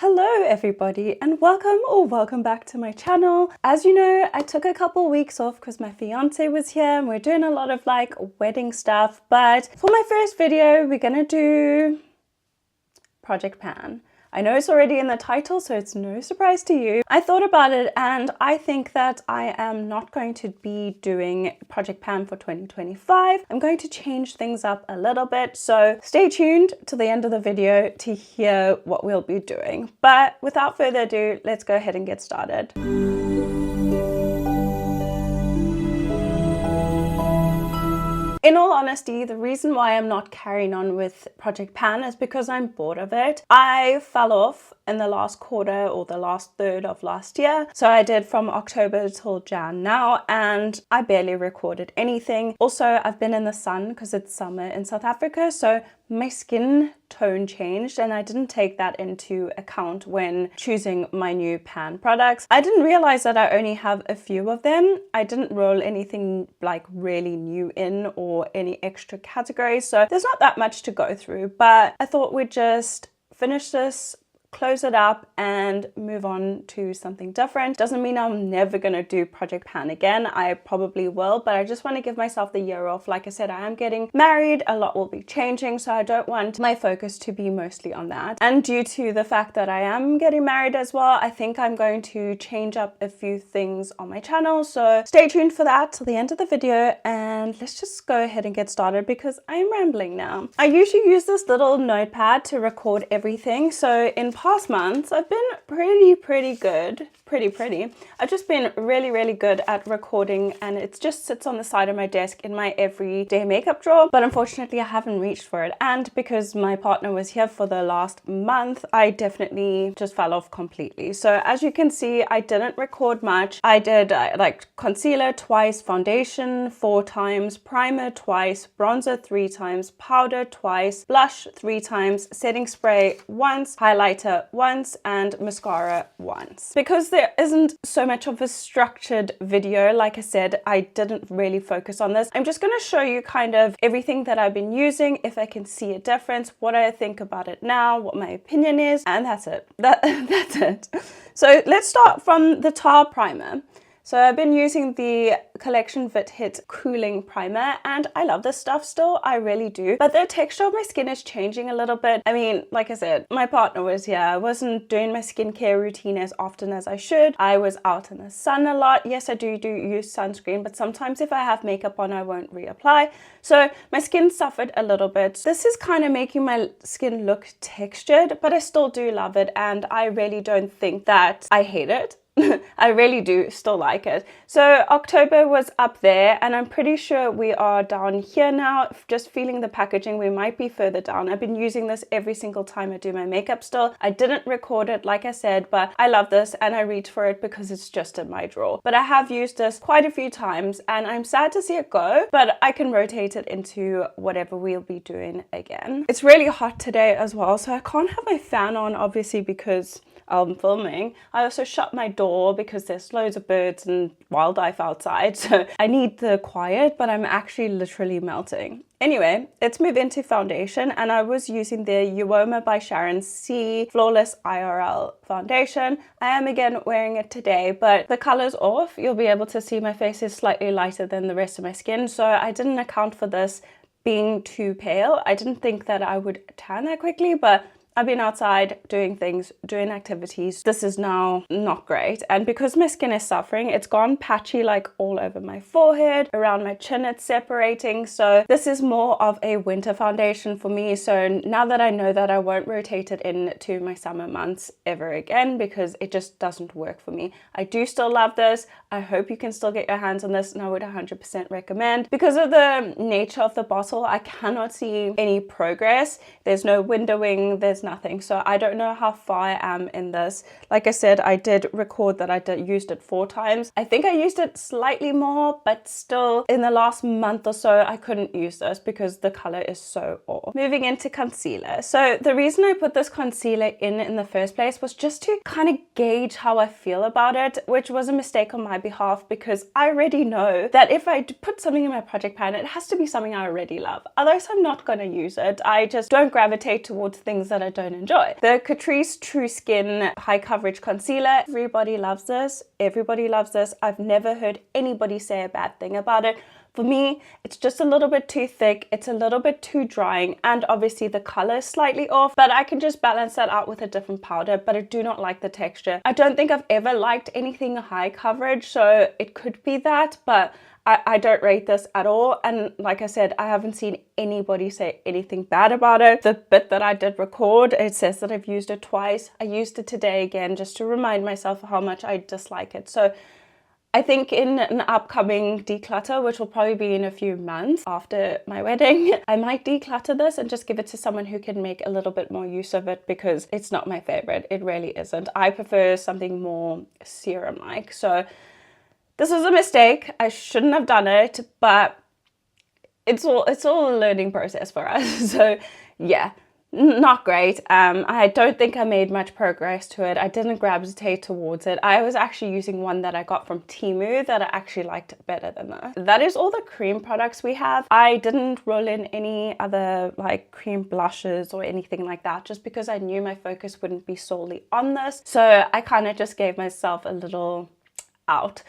Hello everybody and welcome back to my channel. As you know, I took a couple weeks off because my fiance was here and we're doing a lot of like wedding stuff, but for my first video we're gonna do Project Pan. I know it's already in the title, so it's no surprise to you. I thought about it and I think that I am not going to be doing Project Pan for 2025. I'm going to change things up a little bit, so stay tuned to the end of the video to hear what we'll be doing. But without further ado, let's go ahead and get started. In all honesty, the reason why I'm not carrying on with Project Pan is because I'm bored of it. I fell off in the last quarter or the last third of last year. So I did from October till Jan now, and I barely recorded anything. Also, I've been in the sun because it's summer in South Africa, so my skin tone changed and I didn't take that into account when choosing my new pan products. I didn't realize that I only have a few of them. I didn't roll anything like really new in or any extra categories, so there's not that much to go through, but I thought we'd just finish this, close it up and move on to something different. Doesn't mean I'm never gonna do Project Pan again. I probably will, but I just want to give myself the year off. Like I said, I am getting married, a lot will be changing, so I don't want my focus to be mostly on that. And due to the fact that I am getting married as well, I think I'm going to change up a few things on my channel, so stay tuned for that till the end of the video and let's just go ahead and get started because I am rambling now. I usually use this little notepad to record everything, so in past months I've been pretty good. I've just been really good at recording, and it just sits on the side of my desk in my everyday makeup drawer, but unfortunately I haven't reached for it. And because my partner was here for the last month, I definitely just fell off completely. So as you can see, I didn't record much. I did like concealer twice, foundation 4 times, primer twice, bronzer 3 times, powder twice, blush 3 times, setting spray once, highlighter once, and mascara once. Because there isn't so much of a structured video, like I said, I didn't really focus on this. I'm just going to show you kind of everything that I've been using, if I can see a difference, what I think about it now, what my opinion is, and that's it. That's it. So let's start from the top. Primer. So I've been using the Collection Fit Hit Cooling Primer and I love this stuff still, I really do. But the texture of my skin is changing a little bit. I mean, like I said, my partner was here. I wasn't doing my skincare routine as often as I should. I was out in the sun a lot. Yes, I do use sunscreen, but sometimes if I have makeup on, I won't reapply. So my skin suffered a little bit. This is kind of making my skin look textured, but I still do love it and I really don't think that I hate it. I really do still like it. So October was up there and I'm pretty sure we are down here now. Just feeling the packaging, we might be further down. I've been using this every single time I do my makeup still. I didn't record it like I said, but I love this and I reach for it because it's just in my drawer. But I have used this quite a few times and I'm sad to see it go, but I can rotate it into whatever we'll be doing again. It's really hot today as well, so I can't have my fan on obviously because I'm filming. I also shut my door because there's loads of birds and wildlife outside, so I need the quiet, but I'm actually literally melting. Anyway, let's move into foundation, and I was using the Uoma by Sharon C Flawless IRL foundation. I am again wearing it today, but the color's off. You'll be able to see my face is slightly lighter than the rest of my skin, so I didn't account for this being too pale. I didn't think that I would tan that quickly, but I've been outside doing things, doing activities. This is now not great. And because my skin is suffering, it's gone patchy like all over my forehead, around my chin it's separating. So this is more of a winter foundation for me. So now that I know that I won't rotate it into my summer months ever again because it just doesn't work for me. I do still love this. I hope you can still get your hands on this and I would 100% recommend. Because of the nature of the bottle, I cannot see any progress. There's no windowing, there's nothing, so I don't know how far I am in this. Like I said, I did record that I used it 4 times. I think I used it slightly more, but still in the last month or so I couldn't use this because the color is so off. Moving into concealer. So the reason I put this concealer in the first place was just to kind of gauge how I feel about it, which was a mistake on my behalf because I already know that if I put something in my project pan, it has to be something I already love. Otherwise I'm not going to use it. I just don't gravitate towards things that I don't enjoy. The Catrice True Skin High Coverage Concealer. Everybody loves this. Everybody loves this. I've never heard anybody say a bad thing about it. For me, it's just a little bit too thick, it's a little bit too drying, and obviously the color is slightly off, but I can just balance that out with a different powder, but I do not like the texture. I don't think I've ever liked anything high coverage, so it could be that, but I don't rate this at all. And like I said, I haven't seen anybody say anything bad about it. The bit that I did record, it says that I've used it twice. I used it today again just to remind myself how much I dislike it. So I think in an upcoming declutter, which will probably be in a few months after my wedding, I might declutter this and just give it to someone who can make a little bit more use of it, because it's not my favorite. It really isn't. I prefer something more serum-like. So this was a mistake. I shouldn't have done it, but it's all a learning process for us. So yeah. Not great. I don't think I made much progress to it. I didn't gravitate towards it. I was actually using one that I got from Temu that I actually liked better than this. That is all the cream products we have. I didn't roll in any other like cream blushes or anything like that, just because I knew my focus wouldn't be solely on this. So I kind of just gave myself a little out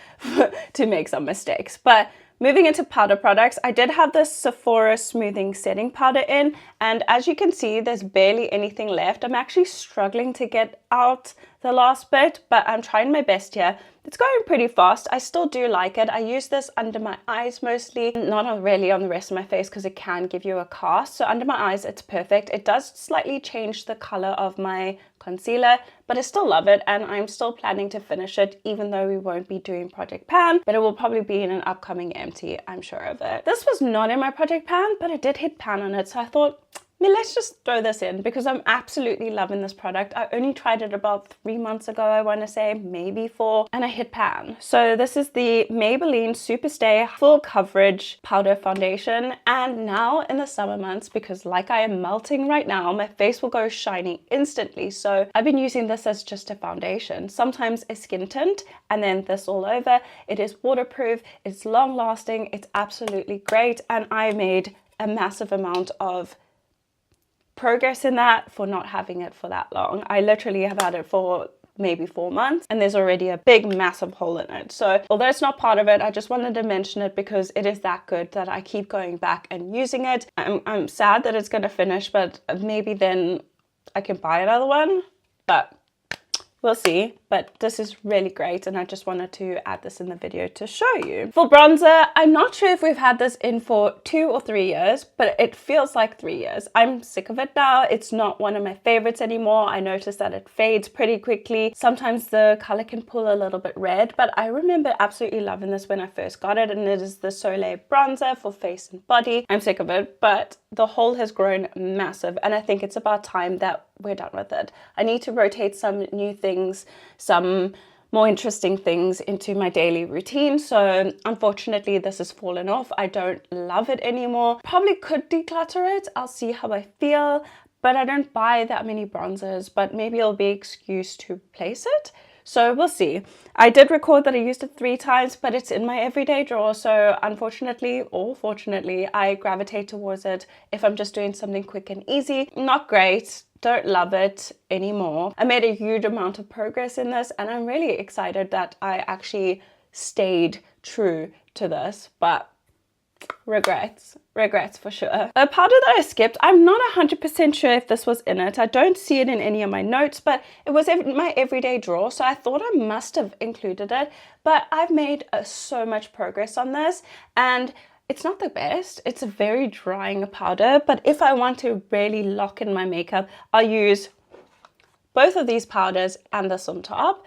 to make some mistakes. But moving into powder products, I did have this Sephora Smoothing Setting Powder in, and as you can see, there's barely anything left. I'm actually struggling to get out the last bit, but I'm trying my best here. It's going pretty fast. I still do like it. I use this under my eyes mostly, not really on the rest of my face because it can give you a cast. So under my eyes, it's perfect. It does slightly change the color of my concealer, but I still love it, and I'm still planning to finish it, even though we won't be doing Project Pan, but it will probably be in an upcoming empty, I'm sure of it. This was not in my Project Pan, but it did hit pan on it, so I thought, let's just throw this in because I'm absolutely loving this product. I only tried it about 3 months ago, I want to say, maybe 4, and I hit pan. So this is the Maybelline Superstay Full Coverage Powder Foundation, and now in the summer months, because like I am melting right now, my face will go shiny instantly. So I've been using this as just a foundation, sometimes a skin tint, and then this all over. It is waterproof, it's long lasting, it's absolutely great, and I made a massive amount of progress in that for not having it for that long. I literally have had it for maybe 4 months, and there's already a big massive hole in it. So although it's not part of it, I just wanted to mention it because it is that good that I keep going back and using it. I'm sad that it's going to finish, but maybe then I can buy another one, but we'll see. But this is really great, and I just wanted to add this in the video to show you. For bronzer, I'm not sure if we've had this in for 2 or 3 years, but it feels like 3 years. I'm sick of it now. It's not one of my favorites anymore. I noticed that it fades pretty quickly. Sometimes the color can pull a little bit red, but I remember absolutely loving this when I first got it, and it is the Soleil bronzer for face and body. I'm sick of it, but the hole has grown massive, and I think it's about time that we're done with it. I need to rotate some new things, some more interesting things into my daily routine. So unfortunately this has fallen off. I don't love it anymore. Probably could declutter it. I'll see how I feel, but I don't buy that many bronzers, but maybe it'll be an excuse to replace it. So we'll see. I did record that I used it 3 times, but it's in my everyday drawer. So unfortunately or fortunately, I gravitate towards it if I'm just doing something quick and easy. Not great. Don't love it anymore. I made a huge amount of progress in this, and I'm really excited that I actually stayed true to this, but regrets for sure. A powder that I skipped, I'm not 100% sure if this was in it. I don't see it in any of my notes, but it was in my everyday drawer, so I thought I must have included it, but I've made so much progress on this, and it's not the best. It's a very drying powder, but if I want to really lock in my makeup, I'll use both of these powders and this on top.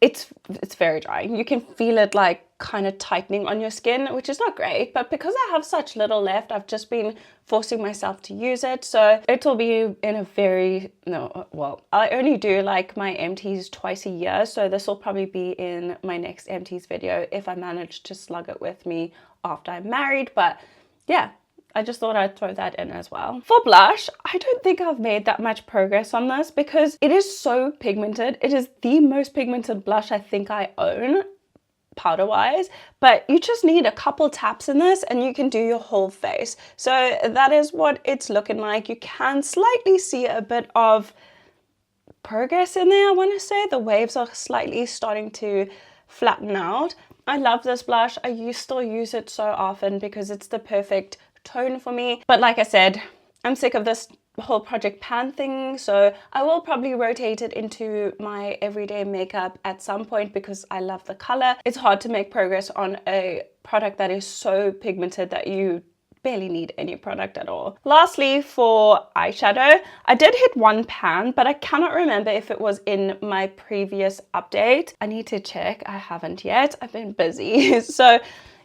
It's very drying. You can feel it like kind of tightening on your skin, which is not great, but because I have such little left, I've just been forcing myself to use it. So it'll be in a very, I only do like my empties twice a year, so this will probably be in my next empties video if I manage to slug it with me after I'm married. But yeah, I just thought I'd throw that in as well. For blush, I don't think I've made that much progress on this because it is so pigmented. It is the most pigmented blush I think I own. powder wise, but you just need a couple taps in this and you can do your whole face. So that is what it's looking like. You can slightly see a bit of progress in there. I want to say the waves are slightly starting to flatten out. I love this blush. I still use it so often because it's the perfect tone for me. But like I said, I'm sick of this whole Project Pan thing, so I will probably rotate it into my everyday makeup at some point because I love the color. It's hard to make progress on a product that is so pigmented that you barely need any product at all. Lastly, for eyeshadow, I did hit one pan, but I cannot remember if it was in my previous update. I need to check. I haven't yet. I've been busy. So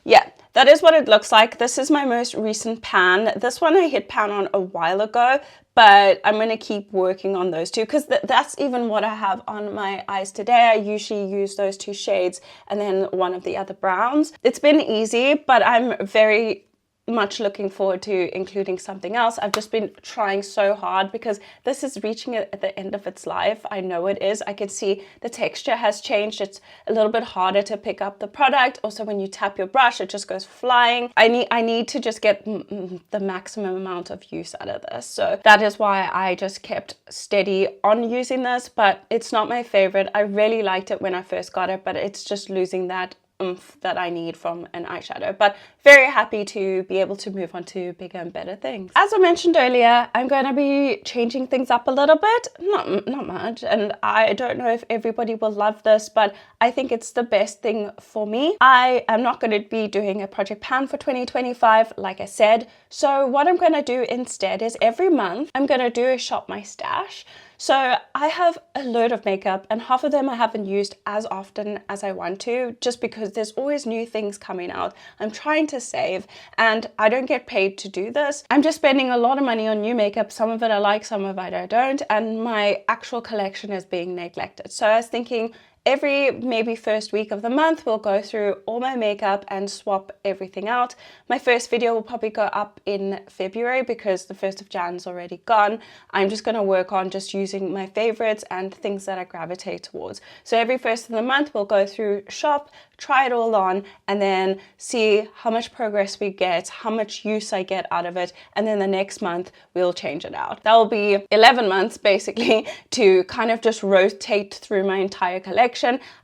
yeah, that is what it looks like. This is my most recent pan. This one I hit pan on a while ago, but I'm going to keep working on those two because that's even what I have on my eyes today. I usually use those two shades and then one of the other browns. It's been easy, but I'm very much looking forward to including something else. I've just been trying so hard because this is reaching it at the end of its life. I know it is. I can see the texture has changed. It's a little bit harder to pick up the product. Also, when you tap your brush, it just goes flying. I need to just get the maximum amount of use out of this. So that is why I just kept steady on using this, but it's not my favorite. I really liked it when I first got it, but it's just losing that oomph that I need from an eyeshadow. But very happy to be able to move on to bigger and better things. As I mentioned earlier, I'm going to be changing things up a little bit, not much, and I don't know if everybody will love this, but I think it's the best thing for me. I am not going to be doing a Project Pan for 2025, like I said. So what I'm going to do instead is every month I'm going to do a shop my stash. So I have a load of makeup and half of them I haven't used as often as I want to, just because there's always new things coming out. I'm trying to save and I don't get paid to do this. I'm just spending a lot of money on new makeup. Some of it I like, some of it I don't, and my actual collection is being neglected. So I was thinking every maybe first week of the month, we'll go through all my makeup and swap everything out. My first video will probably go up in February because the 1st of Jan is already gone. I'm just going to work on just using my favorites and things that I gravitate towards. So every first of the month, we'll go through shop, try it all on, and then see how much progress we get, how much use I get out of it, and then the next month we'll change it out. That will be 11 months basically to kind of just rotate through my entire collection.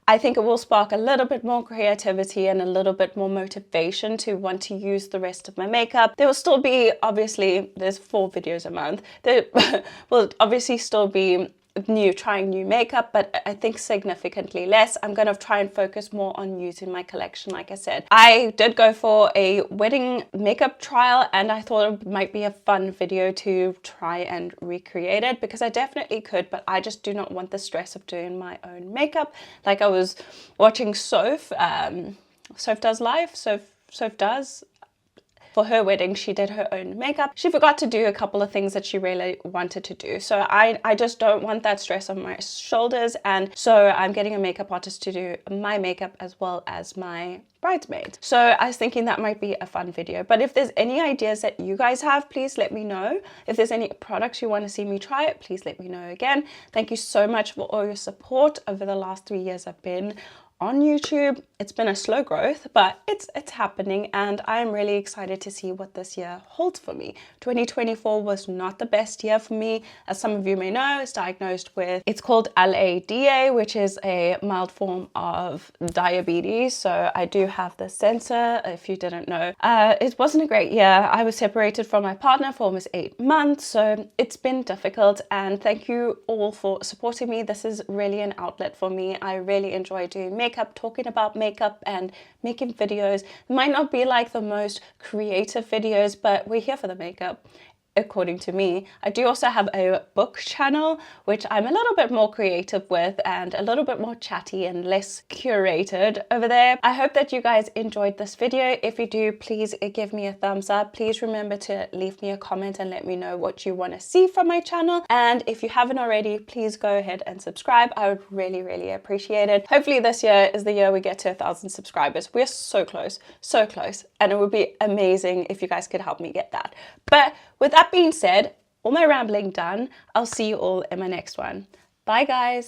I think it will spark a little bit more creativity and a little bit more motivation to want to use the rest of my makeup. There will still be, obviously, there's 4 videos a month. There will obviously still be trying new makeup, but I think significantly less. I'm going to try and focus more on using my collection. Like I said, I did go for a wedding makeup trial and I thought it might be a fun video to try and recreate it because I definitely could, but I just do not want the stress of doing my own makeup. Like I was watching Soph does live. Soph does. For her wedding, she did her own makeup. She forgot to do a couple of things that she really wanted to do. So I just don't want that stress on my shoulders. And so I'm getting a makeup artist to do my makeup as well as my bridesmaid. So I was thinking that might be a fun video. But if there's any ideas that you guys have, please let me know. If there's any products you want to see me try it, please let me know again. Thank you so much for all your support over the last 3 years I've been on YouTube. It's been a slow growth, but it's happening and I'm really excited to see what this year holds for me. 2024 was not the best year for me. As some of you may know, I was diagnosed with, it's called LADA, which is a mild form of diabetes. So I do have the sensor, if you didn't know. It wasn't a great year. I was separated from my partner for almost 8 months. So it's been difficult and thank you all for supporting me. This is really an outlet for me. I really enjoy doing makeup, talking about makeup and making videos. It might not be like the most creative videos, but we're here for the makeup, according to me. I do also have a book channel, which I'm a little bit more creative with and a little bit more chatty and less curated over there. I hope that you guys enjoyed this video. If you do, please give me a thumbs up. Please remember to leave me a comment and let me know what you want to see from my channel. And if you haven't already, please go ahead and subscribe. I would really, really appreciate it. Hopefully this year is the year we get to 1,000 subscribers. We're so close, and it would be amazing if you guys could help me get that. But with that being said, all my rambling done, I'll see you all in my next one. Bye guys.